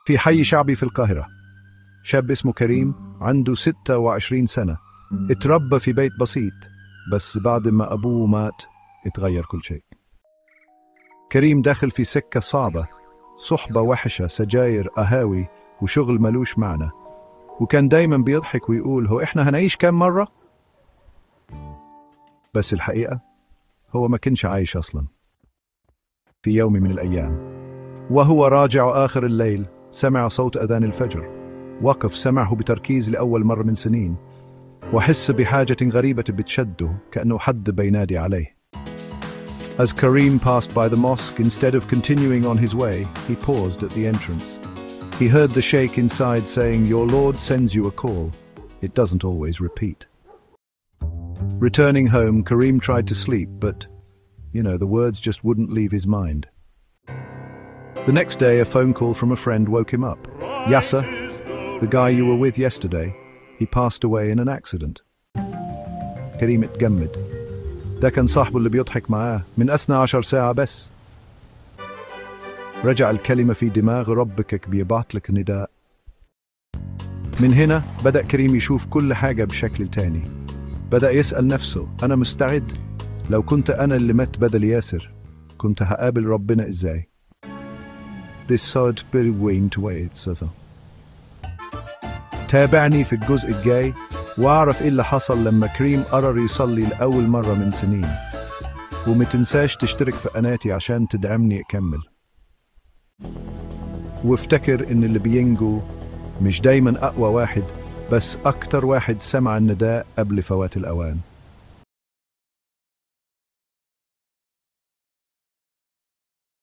في حي شعبي في القاهرة، شاب اسمه كريم عنده 26 سنة. اتربى في بيت بسيط، بس بعد ما أبوه مات اتغير كل شيء. كريم داخل في سكة صعبة، صحبة وحشة، سجاير، قهاوي، وشغل ملوش معنى. وكان دايما بيضحك ويقول هو احنا هنعيش كام مرة؟ بس الحقيقة هو ما كانش عايش أصلا. في يوم من الأيام وهو راجع آخر الليل سمع صوت أذان الفجر. وقف سمعه بتركيز لأول مرة من سنين، وحس بحاجة غريبة بتشده، كأنه حد بينادي عليه. As Kareem passed by the mosque, instead of continuing on his way, he paused at the entrance. He heard the sheikh inside saying, "Your Lord sends you a call. It doesn't always repeat." Returning home, Kareem tried to sleep, but, the words just wouldn't leave his mind. The next day, a phone call from a friend woke him up. Yasser, the guy you were with yesterday, he passed away in an accident. كريم اتجمد. ده كان صاحبه اللي بيضحك معاه من 12 ساعة بس. رجع الكلمة في دماغ ربك بيبعت لك نداء. من هنا بدأ كريم يشوف كل حاجة بشكل تاني. بدأ يسأل نفسه، أنا مستعد؟ لو كنت أنا اللي مت بدل ياسر كنت هقابل ربنا إزاي؟ This sword very wayne to wait. تابعني في الجزء الجاي واعرف ايه اللي حصل لما كريم قرر يصلي لأول مرة من سنين. وما تنساش تشترك في قناتي عشان تدعمني أكمل. وافتكر ان اللي بينجو مش دايما أقوى واحد، بس أكتر واحد سمع النداء قبل فوات الأوان.